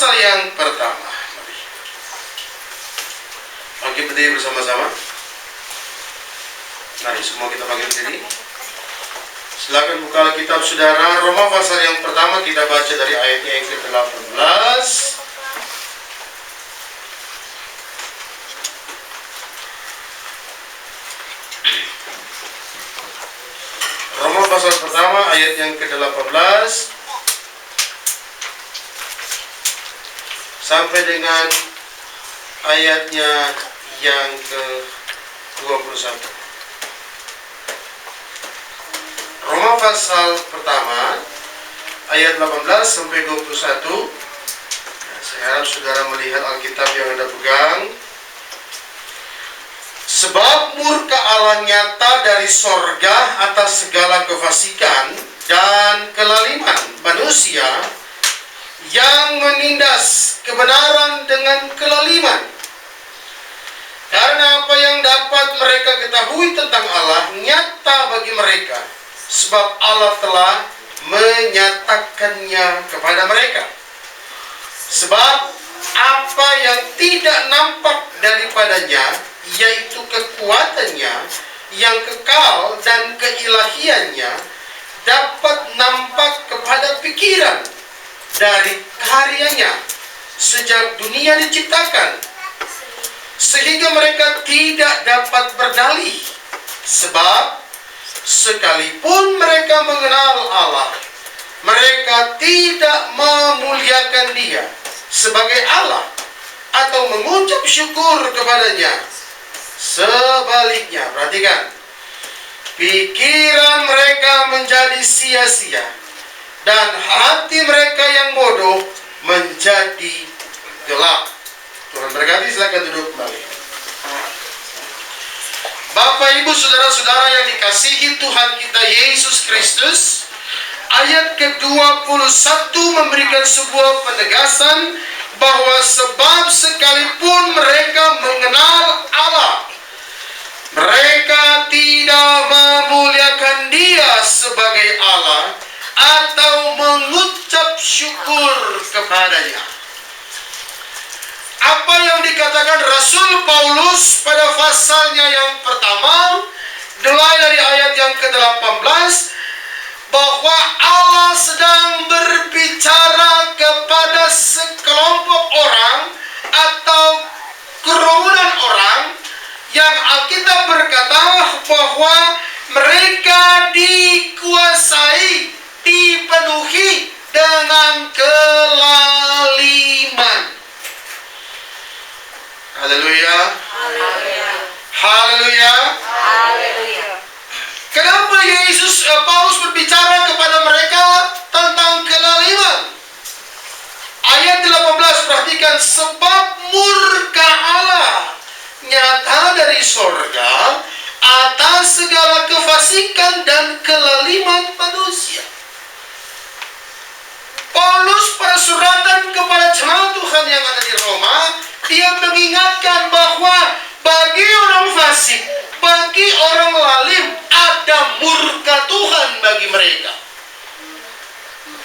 pasal yang pertama. Mari. Bangkit berdiri bersama-sama. Mari semua kita bangkit berdiri. Silakan buka kitab saudara. Roma pasal yang pertama kita baca dari ayatnya yang ke-18. Roma pasal pertama ayat yang ke-18 sampai dengan ayatnya yang ke-21. Roma pasal pertama ayat 18 sampai 21. Saya harap saudara melihat Alkitab yang Anda pegang. Sebab murka Allah nyata dari sorga atas segala kefasikan dan kelaliman manusia yang menindas kebenaran dengan kelaliman. Karena apa yang dapat mereka ketahui tentang Allah nyata bagi mereka, sebab Allah telah menyatakannya kepada mereka. Sebab apa yang tidak nampak daripadanya, yaitu kekuatannya yang kekal dan keilahiannya, dapat nampak kepada pikiran dari karyanya sejak dunia diciptakan, sehingga mereka tidak dapat berdalih. Sebab sekalipun mereka mengenal Allah, mereka tidak memuliakan Dia sebagai Allah atau mengucap syukur kepadanya. Sebaliknya, perhatikan, pikiran mereka menjadi sia-sia dan hati mereka yang bodoh menjadi gelap. Tuhan berkati, silakan duduk kembali. Bapak, Ibu, saudara-saudara yang dikasihi Tuhan kita Yesus Kristus, ayat ke-21 memberikan sebuah penegasan bahwa sebab sekalipun mereka mengenal Allah, mereka tidak memuliakan Dia sebagai Allah atau mengucap syukur kepadanya. Apa yang dikatakan Rasul Paulus pada pasalnya yang pertama, mulai dari ayat yang ke-18, bahwa Allah sedang berbicara kepada sekelompok orang atau kerumunan orang yang Alkitab berkata bahwa mereka dikuasai, dipenuhi dengan kelaliman. Haleluya. Haleluya. Haleluya. Haleluya. Kenapa Paulus berbicara kepada mereka tentang kelaliman? Ayat 18, perhatikan, sebab murka Allah nyata dari sorga atas segala kefasikan dan kelaliman manusia. Paulus pada suratan kepada jemaat Tuhan yang ada di Roma, dia mengingatkan bahwa bagi orang fasik, bagi orang lalim, ada murka Tuhan bagi mereka.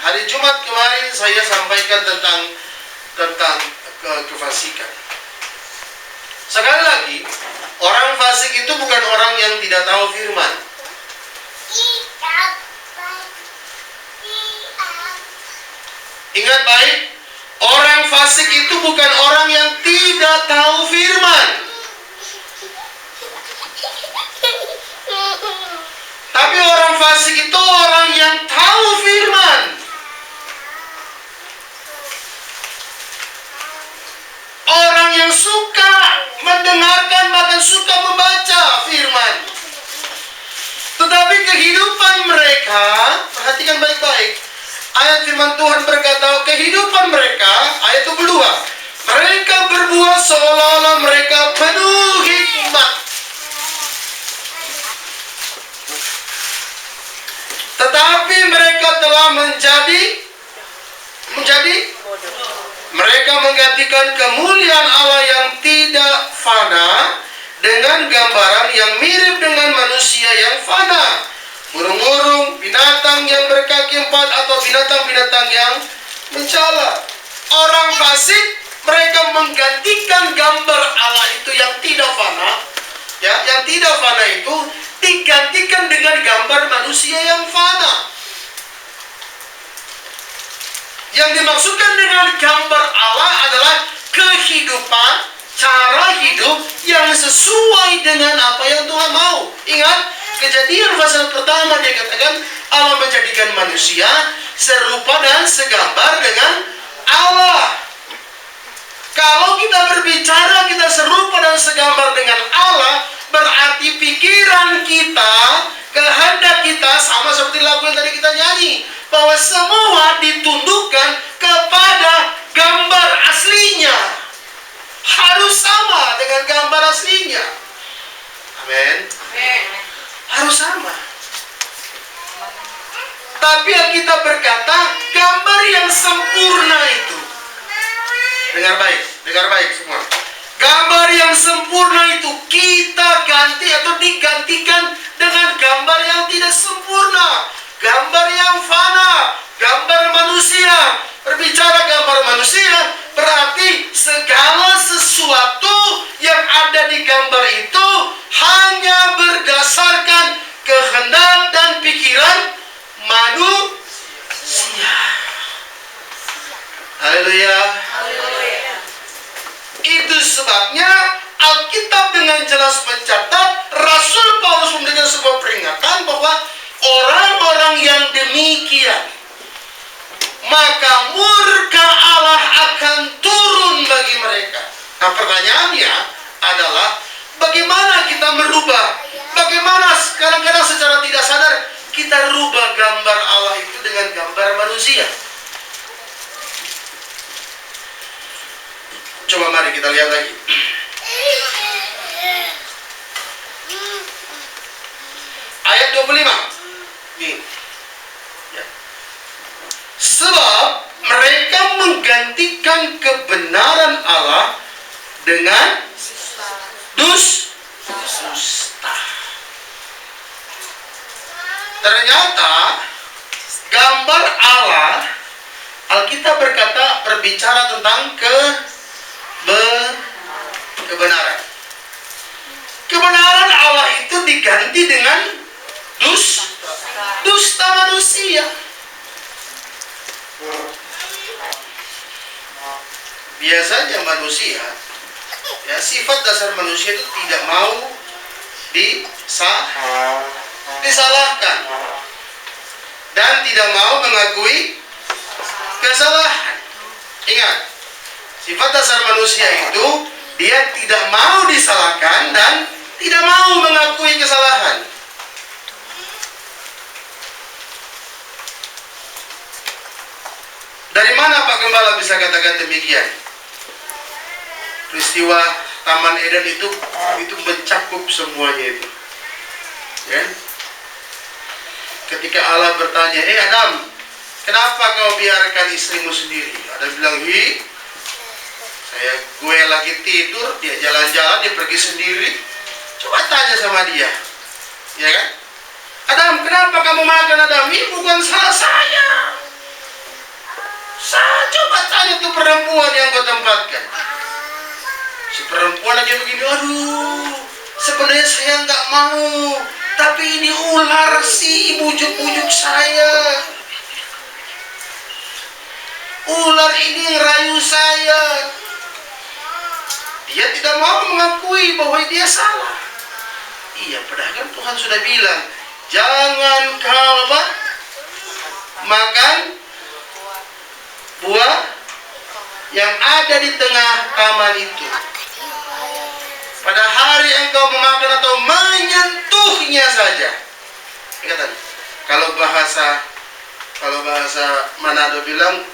Hari Jumat kemarin saya sampaikan tentang kefasikan. Sekali lagi, orang fasik itu bukan orang yang tidak tahu firman. Ingat baik, orang fasik itu bukan orang yang tidak tahu firman. Tapi orang fasik itu orang yang tahu firman. Orang yang suka mendengarkan bahkan suka membaca firman. Tetapi kehidupan mereka, perhatikan baik-baik. Ayat firman Tuhan berkata, kehidupan mereka, ayat 22, mereka berbuat seolah-olah mereka penuh hikmat. Tetapi mereka telah menjadi mereka menggantikan kemuliaan Allah yang tidak fana dengan gambaran yang mirip dengan manusia yang fana, burung-burung, binatang yang berkaki 4 atau binatang-binatang yang mencala. Orang fasik, mereka menggantikan gambar Allah itu yang tidak fana, ya, yang tidak fana itu digantikan dengan gambar manusia yang fana. Yang dimaksudkan dengan gambar Allah adalah kehidupan, cara hidup yang sesuai dengan apa yang Tuhan mau. Ingat, Kejadian pasal pertama dia katakan Allah menjadikan manusia serupa dan segambar dengan Allah. Kalau kita berbicara kita serupa dan segambar dengan Allah, berarti pikiran kita, kehendak kita sama seperti lagu yang tadi kita nyanyi, bahwa semua ditundukkan kepada gambar aslinya. Harus sama dengan gambar aslinya. Amin. Harus sama. Tapi yang kita berkata gambar yang sempurna itu. Dengar baik semua. Gambar yang sempurna itu kita ganti atau digantikan dengan gambar yang tidak sempurna. Gambar yang fana, gambar manusia. Berbicara gambar manusia berarti segala sesuatu yang ada di gambar itu hanya berdasarkan kehendak dan pikiran manusia. Haleluya. Itu sebabnya Alkitab dengan jelas mencatat, Rasul Paulus memberikan sebuah peringatan bahwa orang-orang yang demikian, maka murka Allah akan turun bagi mereka. Nah, pertanyaannya adalah bagaimana kita merubah? Bagaimana kadang-kadang secara tidak sadar kita rubah gambar Allah itu dengan gambar manusia? Coba mari kita lihat lagi. Ayat 25. Nih. Ya. Sebab mereka menggantikan kebenaran Allah dengan dusta. Ternyata gambar Allah, Alkitab berbicara tentang kebenaran. Kebenaran Allah itu diganti dengan dusta manusia. Biasanya manusia, ya, sifat dasar manusia itu tidak mau disalahkan dan tidak mau mengakui kesalahan. Ingat, sifat dasar manusia itu dia tidak mau disalahkan dan tidak mau mengakui kesalahan. Dari mana Pak Gembala bisa katakan demikian? Peristiwa Taman Eden itu mencakup semuanya itu. Ya? Ketika Allah bertanya, Adam, kenapa kau biarkan istrimu sendiri? Adam bilang, gue lagi tidur, dia jalan-jalan, dia pergi sendiri. Coba tanya sama dia, ya kan? Adam, kenapa kamu makan? Adam, ini bukan salah saya. Saya coba tanya tuh perempuan yang gue tempatkan. Si perempuan aja begini, aduh, sebenarnya saya nggak mau, tapi ini ular sih bujuk-bujuk saya. Ular ini yang rayu saya. Dia tidak mau mengakui bahwa dia salah. Iya, padahal kan Tuhan sudah bilang, jangan kau makan buah yang ada di tengah taman itu. Pada hari engkau memakan atau menyentuhnya saja. Ingat, kalau bahasa Manado bilang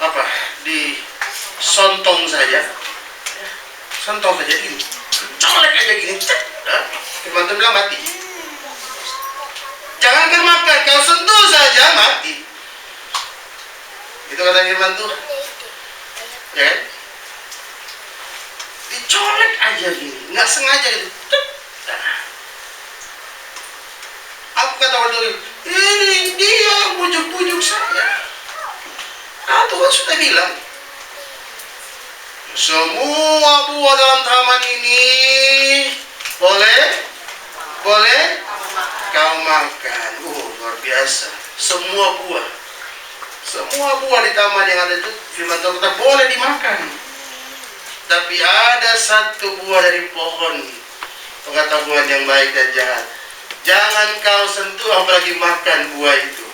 apa? Disontong saja. Sontong saja gini. Colek aja gini. Teman-teman bilang mati. Jangankan makan, kau sentuh saja mati. Itu kata firman Tuhan. Ya kan? Dicolek aja gini, nggak sengaja gitu. Aku kata waktu itu, ini dia yang bujuk-bujuk saya. Tuhan sudah bilang, semua buah dalam taman ini boleh kau makan. Luar biasa. Semua buah di taman yang ada itu firman Tuhan kata boleh dimakan. Tapi ada satu buah dari pohon pengetahuan yang baik dan jahat. Jangan kau sentuh apalagi makan buah itu.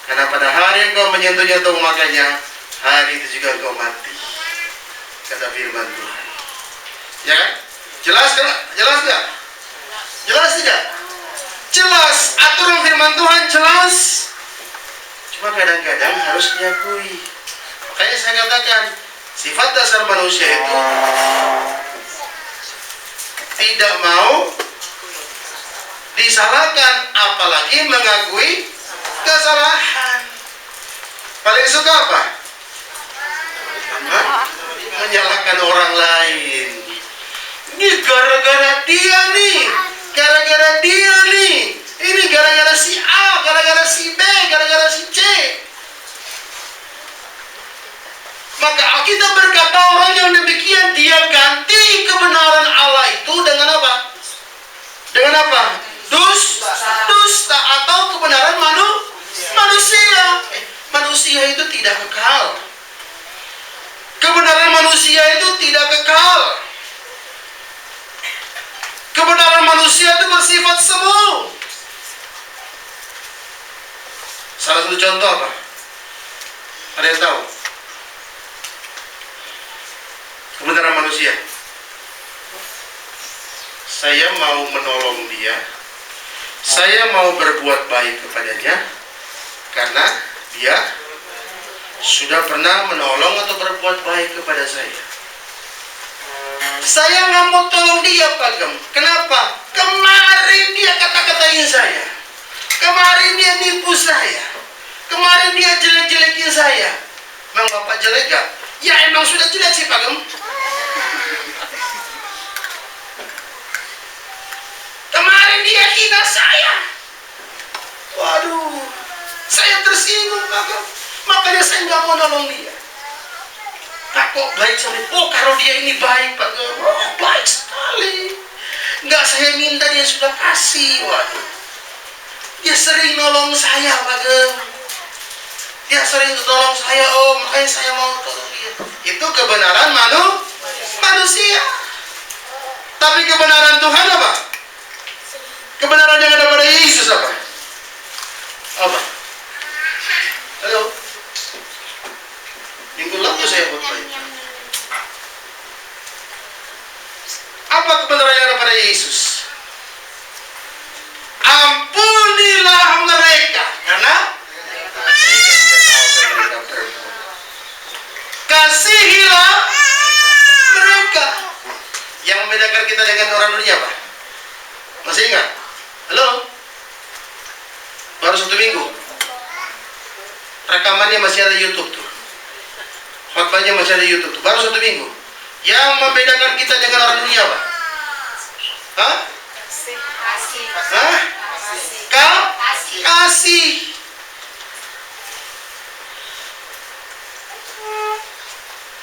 Karena pada hari yang kau menyentuhnya atau memakannya, hari itu juga kau mati. Kata firman Tuhan. Ya kan? Jelas kan? Jelas gak? Jelas tidak? Jelas. Aturan firman Tuhan jelas. Cuma kadang-kadang harus diakui. Makanya saya katakan, sifat dasar manusia itu tidak mau disalahkan, apalagi mengakui kesalahan. Paling suka apa? Menyalahkan orang lain. Ini gara-gara dia nih, gara-gara dia nih, ini gara-gara si A, gara-gara si B, gara-gara si C. Maka Alkitab berkata orang yang demikian dia ganti kebenaran Allah itu dengan apa? Dengan apa? Dusta atau kebenaran manusia. Manusia itu tidak kekal. Kebenaran manusia itu tidak kekal. Kebenaran manusia itu bersifat semu. Salah satu contoh apa? Ada yang tahu? Kebenaran manusia. Saya mau menolong dia. Saya mau berbuat baik kepadanya karena dia sudah pernah menolong atau berbuat baik kepada saya. Saya nggak mau tolong dia, Pak Gem. Kenapa? Kemarin dia kata-katain saya. Kemarin dia nipu saya. Kemarin dia jelek-jelekin saya. Emang Bapak jelek gak? Ya emang sudah jelek sih, Pak Gem. Kemarin dia hina saya. Waduh, saya tersinggung, Pak Gem. Makanya saya nggak mau nolong dia. Pak kok baik sekali. Oh kalau dia ini baik, Pak Gem. Oh baik sekali. Nggak saya minta dia sudah kasih. Waduh, dia sering nolong saya, Pak Gem. Dia sering nolong saya. Oh makanya saya mau tolong dia. Itu kebenaran manusia. Tapi kebenaran Tuhan apa? Kebenaran yang ada pada Yesus apa? Apa? Halo? Minggu lalu saya khotbah. Apa kebenaran yang ada pada Yesus? Ampunilah mereka karena kasihilah mereka. Yang membedakan kita dengan orang dunia apa? Masih ingat? Halo? Baru 1 minggu. Rekamannya masih ada YouTube tuh. Khotbahnya masih ada YouTube tuh. Baru 1 minggu. Yang membedakan kita dengan orang dunia apa? Hah? Hah? Kasih.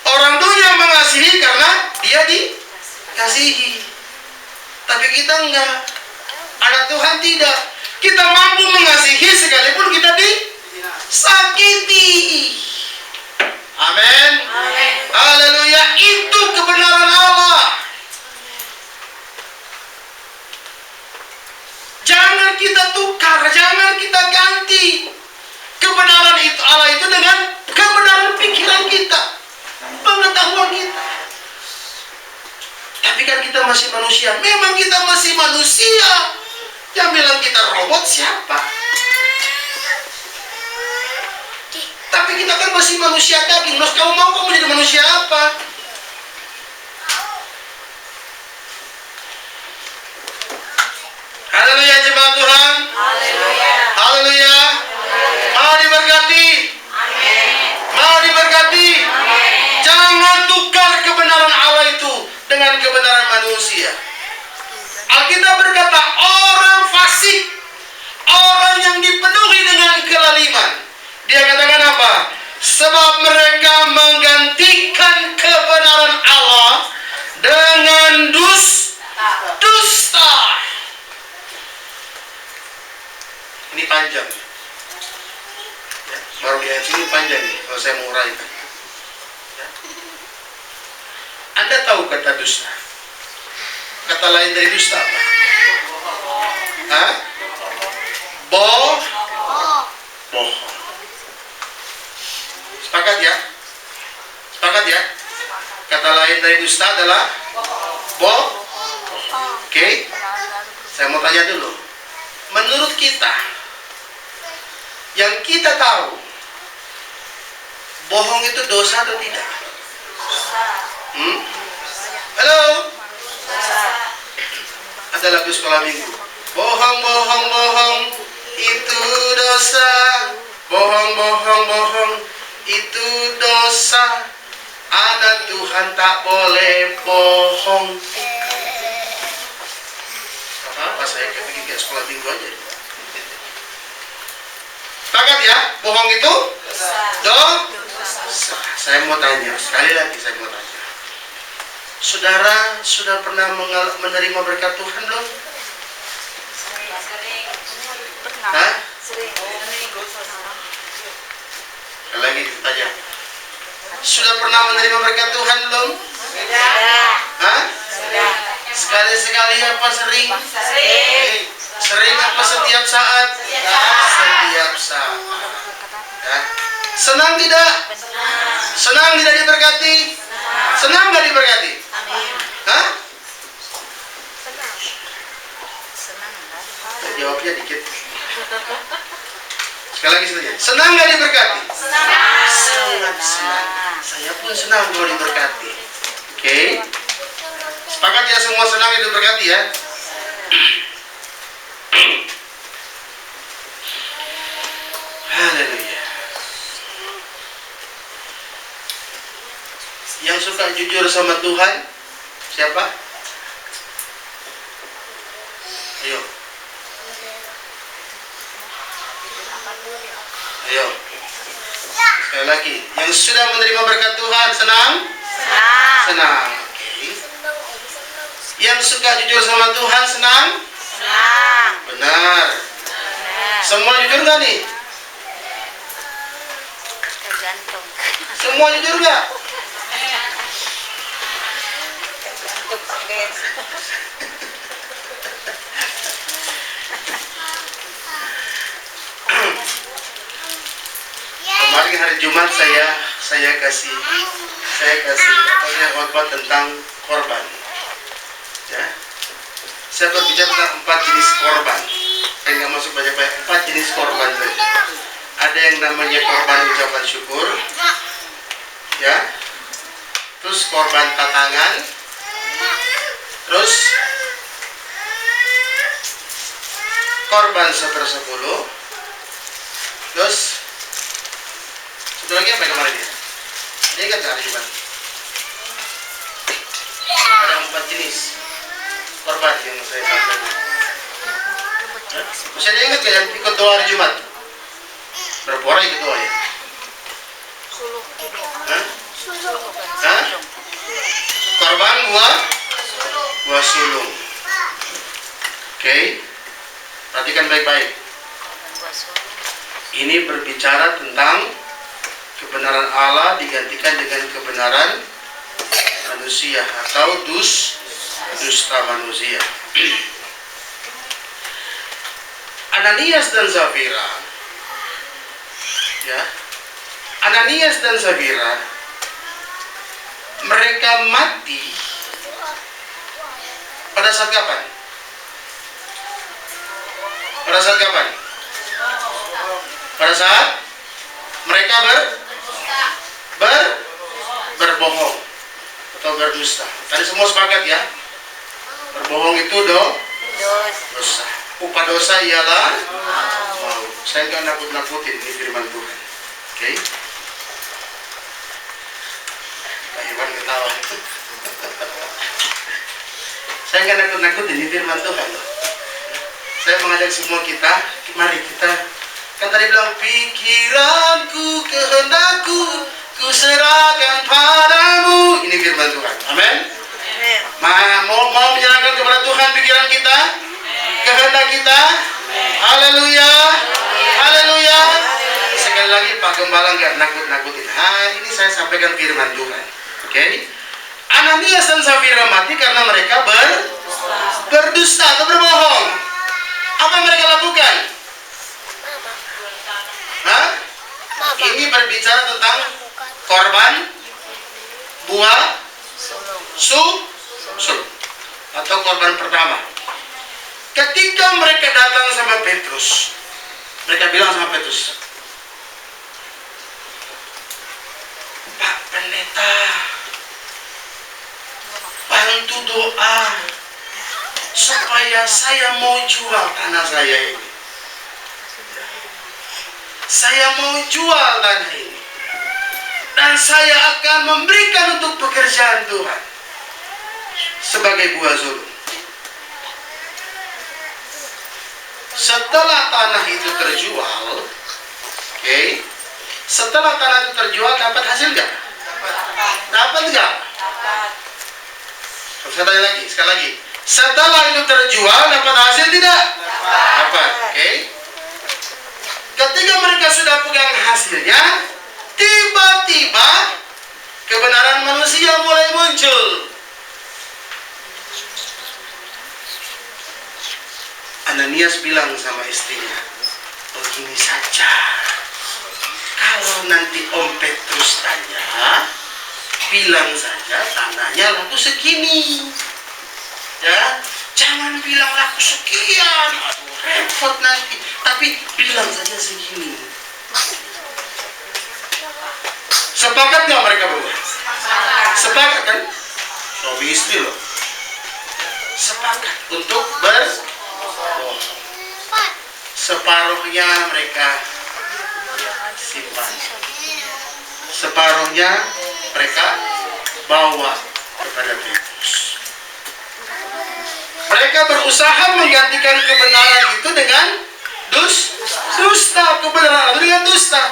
Orang dunia mengasihi karena dia dikasihi. Tapi kita enggak. Anak Tuhan tidak. Kita mampu mengasihi sekalipun kita disakiti. Amin. Haleluya. Itu kebenaran Allah. Jangan kita tukar, jangan kita ganti kebenaran itu Allah itu dengan kebenaran pikiran kita, pengetahuan kita. Tapi kan kita masih manusia. Memang kita masih manusia. Yang bilang kita robot siapa? Tapi kita kan masih manusia daging. Terus kamu mau kamu jadi manusia apa? Haleluya jemaat Tuhan. Haleluya. Haleluya. Mau diberkati. Mau diberkati. Jangan tukar kebenaran Allah itu dengan kebenaran manusia. Alkitab berkata orang fasik, orang yang dipenuhi dengan kelaliman. Dia katakan apa? Sebab mereka menggantikan kebenaran Allah dengan dusta. Ini panjang. Ya, baru di ayat sini panjang nih kalau saya mau uraikan. Ya. Anda tahu kata dusta? Kata lain dari dusta apa? Hah? Bohong. Sepakat ya? Sepakat ya? Kata lain dari dusta adalah bohong. Oke? Saya mau tanya dulu. Menurut kita, yang kita tahu, bohong itu dosa atau tidak? Halo? Ada lagu sekolah minggu. Bohong, bohong, bohong, itu dosa. Bohong, bohong, bohong, itu dosa. Anak Tuhan tak boleh bohong. Apa saya kayak sekolah minggu aja. Sepakat ya? Bohong itu dosa. Saya mau tanya, sekali lagi saya mau tanya. Saudara sudah pernah menerima berkat Tuhan belum? Hah? Sekali lagi tanya. Sudah pernah menerima berkat Tuhan belum? Hah? Sekali-sekali apa sering? Sering apa setiap saat? Setiap saat. Ya. Senang tidak? Senang tidak diberkati? Senang nggak diberkati? Hah? Jawabnya dikit. Sekali lagi saja. Senang nggak diberkati? Sangat senang. Saya pun senang kalau diberkati. Oke? Sepakat ya, semua senang diberkati ya? Haleluya. Yang suka jujur sama Tuhan siapa? Ayo. Ayo. Sekali lagi, yang sudah menerima berkat Tuhan senang? Senang. Oke. Yang suka jujur sama Tuhan senang? Benar. Semua jujur nggak nih? Tergantung. Semua jujur nggak? Kemarin hari Jumat saya kasih khotbah tentang korban. Ya. Saya berbicara tentang 4 jenis korban. Saya nggak masuk banyak-banyak, 4 jenis korban saja. Ada yang namanya korban ucapan syukur, ya. Terus korban tatangan, terus korban 1/10, terus satu lagi apa yang kemarin ya? Dia ingat nggak hari Jumat? Ada 4 jenis korban yang saya sampaikan. Masih ada ingat gak yang ikut doa hari Jumat? Berapa orang ikut doa ya? Hah? Korban buah sulung. Oke. Perhatikan baik-baik. Ini berbicara tentang kebenaran Allah digantikan dengan kebenaran manusia atau dusta manusia. Ananias dan Safira, ya, Ananias dan Safira, mereka mati pada saat kapan? Pada saat kapan? Pada saat mereka berbohong atau berdusta. Tadi semua sepakat ya? Berbohong itu dosa. Upah dosa ialah mau. Saya nggak nakut-nakutin, ini firman Tuhan. Oke? Pak Iwan ketawa. Saya nggak nakut-nakutin, ini firman Tuhan. Saya mengajak semua kita, mari kita Kan tadi bilang, pikiranku, kehendakku, ku serahkan padamu. Ini firman Tuhan. Amin. Mau menyerahkan kepada Tuhan pikiran kita, kehendak kita. Haleluya. Haleluya. Sekali lagi Pak Gembala nggak nakut-nakutin. Ini saya sampaikan firman Tuhan. Oke? Ananias dan Safira mati karena mereka berdusta atau berbohong. Apa yang mereka lakukan? Ini berbicara tentang korban buah sulh atau korban pertama. Ketika mereka datang sama Petrus, mereka bilang sama Petrus, Pak Pendeta, bantu doa supaya saya mau jual tanah saya ini. Saya mau jual tanah ini, dan saya akan memberikan untuk pekerjaan Tuhan sebagai buah sulh. Setelah tanah itu terjual, setelah tanah itu terjual, dapat hasil nggak? Dapat nggak? Saya tanya lagi, sekali lagi. Setelah itu terjual, dapat hasil tidak? Dapat. Ketika mereka sudah pegang hasilnya, tiba-tiba kebenaran manusia mulai muncul. Ananias bilang sama istrinya, begini saja, kalau nanti Om Petrus tanya, bilang saja tanahnya laku segini, ya, jangan bilang laku sekian, aduh repot nanti, tapi bilang saja segini. Sepakat nggak mereka berdua? Sepakat kan? Suami istri loh. Sepakat untuk separuhnya mereka simpan, separuhnya mereka bawa kepada Petrus. Mereka berusaha menggantikan kebenaran itu dengan dusta, kebenaran dengan dusta.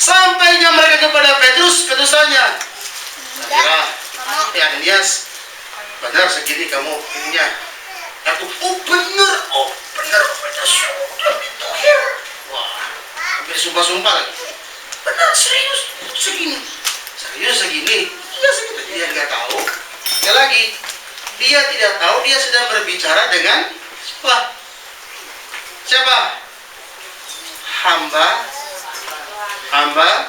Sampainya mereka kepada Petrus, Petrus tanya, Ananias, benar segini kamu ininya? Aku, benar, Petrus sudah dituhir. Wah, hampir sumpah-sumpah lagi. Benar, serius segini. Serius segini? Iya segini. Dia nggak tahu. Sekali lagi, dia tidak tahu dia sedang berbicara dengan siapa? Hamba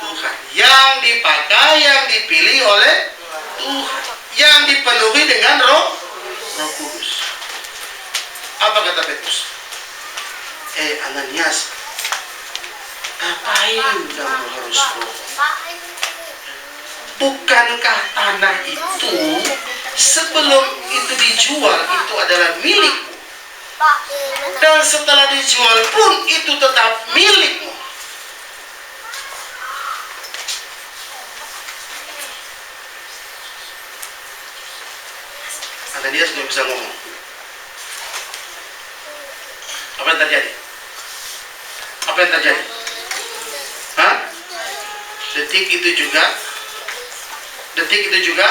Tuhan. Yang dipakai, yang dipilih oleh Tuhan. Yang dipenuhi dengan Roh Kudus. Apa kata Petrus? Ananias, ngapain kamu harus bohong? Bukankah tanah itu sebelum itu dijual itu adalah milikmu, dan setelah dijual pun itu tetap milikmu? Ananias belum bisa ngomong. Apa yang terjadi? Apa yang terjadi? Detik itu juga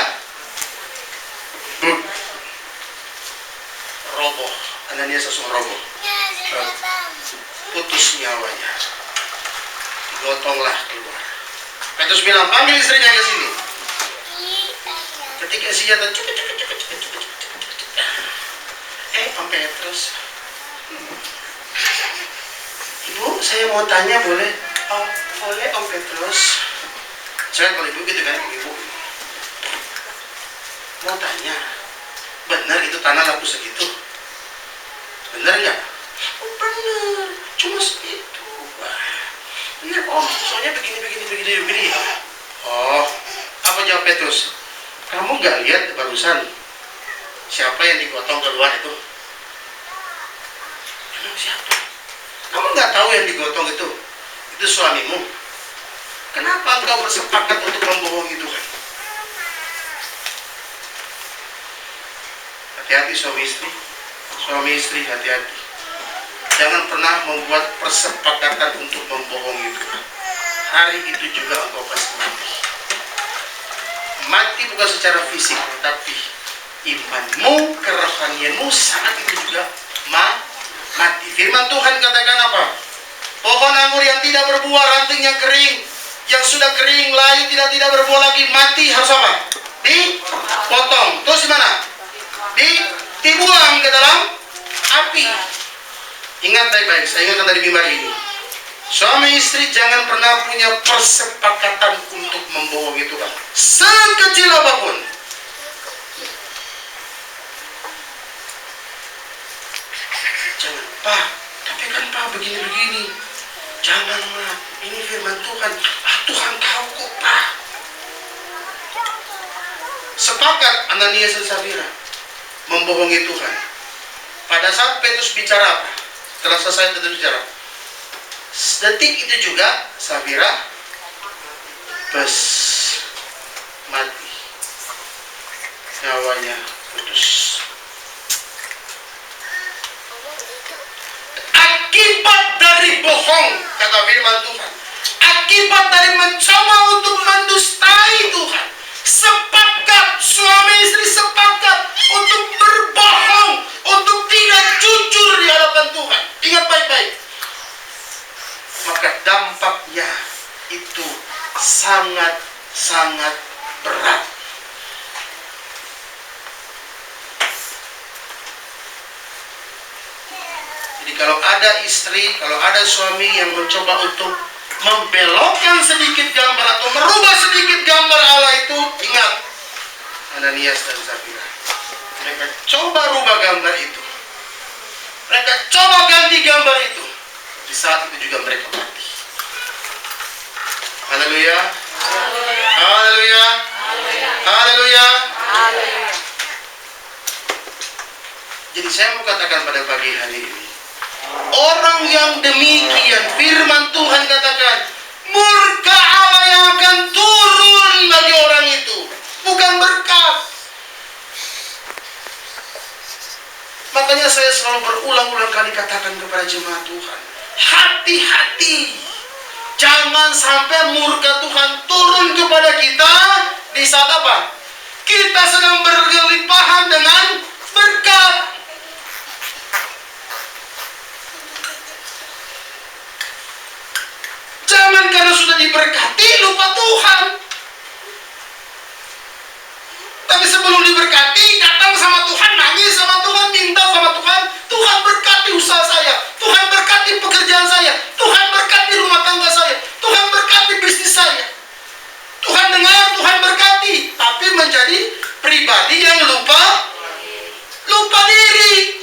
roboh. Ananias langsung roboh. Putus nyawanya. Gotonglah keluar. Petrus bilang, panggil istrinya ke sini. Ketika istrinya cepet. Om Petrus, Ibu, saya mau tanya boleh? Oh, boleh Om Petrus. Saya kalau ibu gitu kan, ibu mau tanya, benar itu tanah laku segitu? Benar nggak? Oh benar, cuma segitu. Benar Om, soalnya begini. Oh, apa jawab Petrus? Kamu nggak lihat barusan siapa yang digotong keluar itu? Siapa? Kamu nggak tahu yang digotong itu suamimu. Kenapa engkau bersepakat untuk membohongi Tuhan? Hati-hati suami istri, hati-hati. Jangan pernah membuat persepakatan untuk membohongi Tuhan. Hari itu juga engkau pasti mati. Mati bukan secara fisik, tapi imanmu, kerohanianmu saat itu juga mati. Firman Tuhan katakan apa? Pohon anggur yang tidak berbuah, rantingnya kering, yang sudah kering, layu, tidak berbuah lagi, mati, harus apa? Dipotong. Terus gimana? Dibuang ke dalam api. Ingat baik-baik, saya ingatkan dari mimbar ini. Suami istri jangan pernah punya persepakatan untuk membohongi Tuhan, sekecil apapun. Jangan, Pak, tapi kan Pak begini-begini. Jangan, Mak, ini firman Tuhan. Tuhan tahu kok, Pak. Sepakat Ananias dan Safira membohongi Tuhan. Pada saat Petrus bicara apa? Setelah selesai Petrus bicara, sedetik itu juga Safira mati, nyawanya putus. Akibat dari bohong, kata firman Tuhan, akibat dari mencoba untuk mendustai Tuhan, sepakat suami istri sepakat untuk berbohong, untuk tidak jujur di hadapan Tuhan. Ingat baik-baik, maka dampaknya itu sangat berat. Jadi kalau ada istri, kalau ada suami yang mencoba untuk membelokkan sedikit gambar atau merubah sedikit gambar Allah itu, ingat Ananias dan Safira. Mereka coba rubah gambar itu, mereka coba ganti gambar itu. Di saat itu juga mereka mati. Haleluya. Haleluya. Haleluya. Jadi saya mau katakan pada pagi hari ini, orang yang demikian, firman Tuhan katakan, murka Allah yang akan turun bagi orang itu, bukan berkat. Makanya saya selalu berulang-ulang kali katakan kepada jemaat Tuhan, hati-hati, jangan sampai murka Tuhan turun kepada kita di saat apa? Kita sedang berlimpahan dengan berkat. Jangan karena sudah diberkati lupa Tuhan. Tapi sebelum diberkati, datang sama Tuhan, nangis sama Tuhan, minta sama Tuhan, Tuhan berkati usaha saya, Tuhan berkati pekerjaan saya, Tuhan berkati rumah tangga saya, Tuhan berkati bisnis saya. Tuhan dengar, Tuhan berkati, tapi menjadi pribadi yang lupa diri.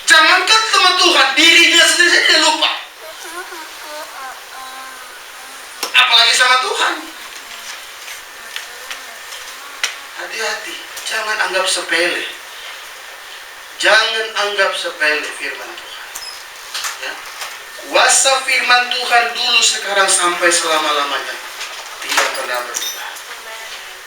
Jangankan sama Tuhan, dirinya sendiri dia lupa. Apalagi sama Tuhan. Hati-hati, jangan anggap sepele. Jangan anggap sepele firman Tuhan. Ya. Kuasa firman Tuhan dulu, sekarang, sampai selama-lamanya tidak pernah berubah.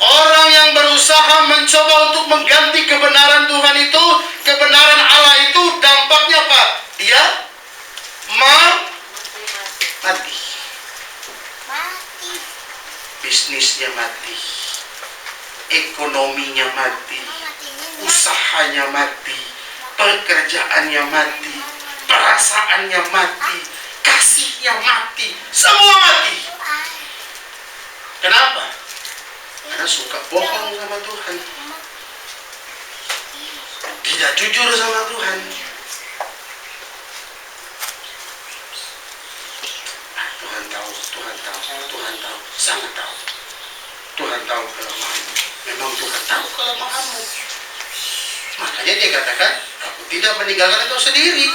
Orang yang berusaha mencoba untuk mengganti kebenaran Tuhan itu, kebenaran Allah itu, dampaknya apa? Dia mati. Bisnisnya mati, ekonominya mati, usahanya mati, pekerjaannya mati, perasaannya mati, kasihnya mati, semua mati. Kenapa? Karena suka bohong sama Tuhan, tidak jujur sama Tuhan. Tuhan tahu, sangat tahu. Tuhan tahu kelemahanmu. Memang Tuhan tahu kelemahanmu. Makanya dia katakan, aku tidak meninggalkan engkau sendiri,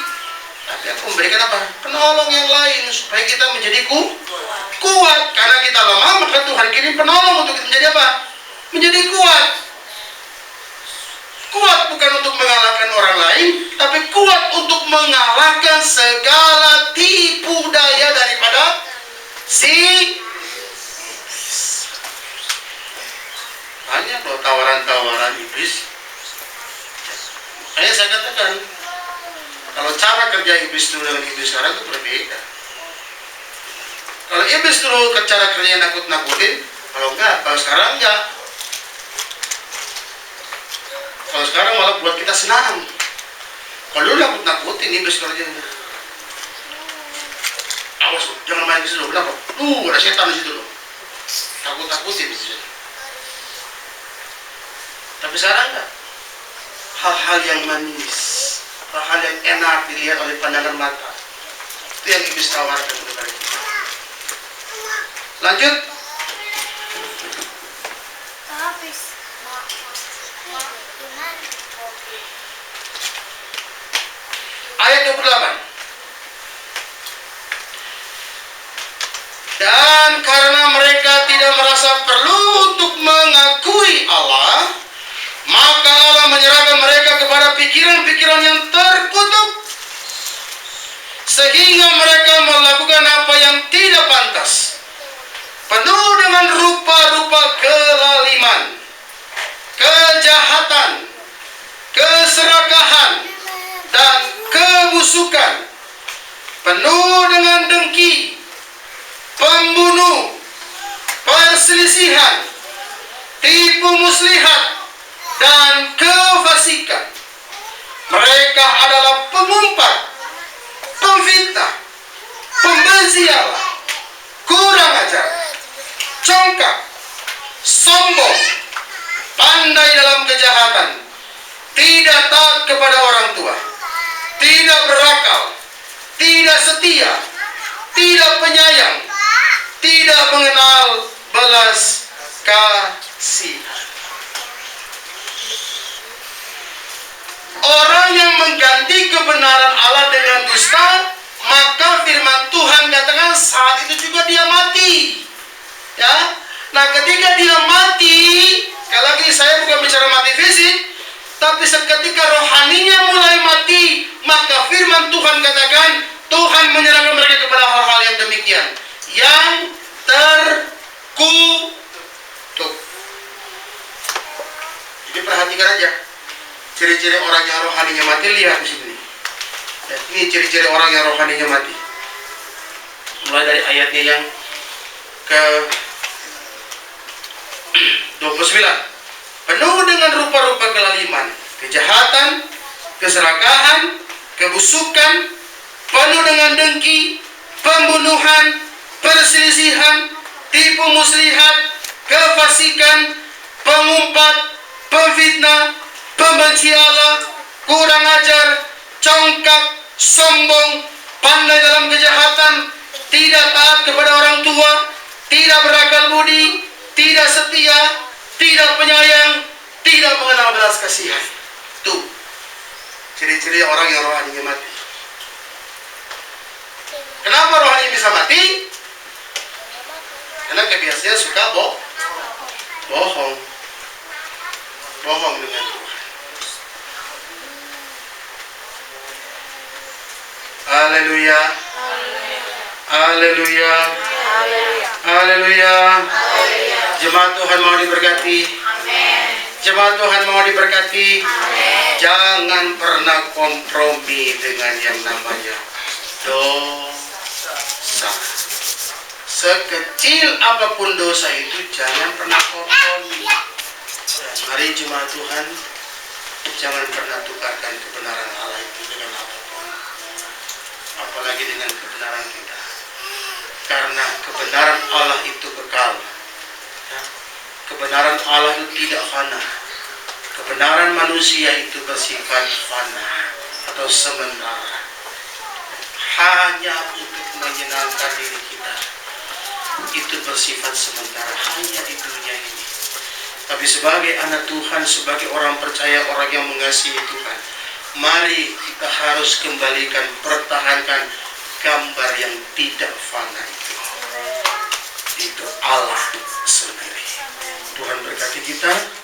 tapi aku memberikan apa? Penolong yang lain, supaya kita menjadi kuat. Karena kita lemah, maka Tuhan kirim penolong untuk kita menjadi apa? Menjadi kuat. Kuat bukan untuk mengalahkan orang lain, tapi kuat untuk mengalahkan segala tipu daya daripada banyak loh tawaran-tawaran iblis. Makanya saya katakan, Kalau cara kerja iblis dulu dengan iblis sekarang itu berbeda. Kalau iblis dulu cara kerjanya nakut-nakutin, kalau sekarang enggak. Kalau sekarang malah buat kita senang. Kalau dulu nakut-nakutin iblis kerjanya. Awas, jangan main di situ. Kenapa? Ada setan di situ loh. Takut-takutin di situ. Tapi sekarang enggak. Hal-hal yang manis, hal-hal yang enak dilihat oleh pandangan mata, itu yang iblis tawarkan kepada kita. Lanjut. Ayat 28. Dan karena mereka tidak merasa perlu untuk mengakui Allah, maka Allah menyerahkan mereka kepada pikiran-pikiran yang terkutuk, sehingga mereka melakukan apa yang tidak pantas, penuh dengan rupa-rupa kelaliman, kejahatan, keserakahan, dan kebusukan, penuh dengan dengki, pembunuh, perselisihan, tipu muslihat, dan kefasikan. Mereka adalah pengumpat, pemfitnah, pembenci Allah, kurang ajar, congkak, sombong, pandai dalam kejahatan, tidak taat kepada orang tua, tidak berakal, tidak setia, tidak penyayang, tidak mengenal belas kasihan. Orang yang mengganti kebenaran Allah dengan dusta, maka firman Tuhan katakan saat itu juga dia mati. Ya, nah ketika dia mati, sekali lagi saya bukan bicara mati fisik, tapi seketika rohaninya mulai mati, maka firman Tuhan katakan Tuhan menyerahkan mereka kepada hal-hal yang demikian, yang terkutuk. Jadi perhatikan aja. Ciri-ciri orang yang rohaninya mati, lihat di sini. Ya, ini ciri-ciri orang yang rohaninya mati. Mulai dari ayatnya yang ke 29. Penuh dengan rupa-rupa kelaliman, kejahatan, keserakahan, kebusukan, penuh dengan dengki, pembunuhan, perselisihan, tipu muslihat, kefasikan, pengumpat, pemfitnah, pembenci Allah, kurang ajar, congkak, sombong, pandai dalam kejahatan, tidak taat kepada orang tua, tidak berakal budi, tidak setia, tidak penyayang, tidak mengenal belas kasihan. Tuh ciri-ciri orang yang rohaninya mati. Kenapa rohani bisa mati? Karena kebiasaan suka bohong dengan Tuhan. Haleluya. Haleluya. Haleluya. Jemaat Tuhan mau diberkati. Jemaat Tuhan mau diberkati. Jangan pernah kompromi dengan yang namanya dosa. Sekecil apapun dosa itu jangan pernah kompromi. Mari jemaat Tuhan, jangan pernah tukarkan kebenaran Allah itu dengan apapun, apalagi dengan kebenaran kita. Karena kebenaran Allah itu kekal. Kebenaran Allah itu tidak fana. Kebenaran manusia itu bersifat fana atau sementara, hanya untuk menyenangkan diri kita. Itu bersifat sementara, hanya di dunia ini. Tapi sebagai anak Tuhan, sebagai orang percaya, orang yang mengasihi Tuhan, mari kita harus kembalikan, pertahankan gambar yang tidak fana itu. Itu Allah sendiri. Tuhan berkati kita.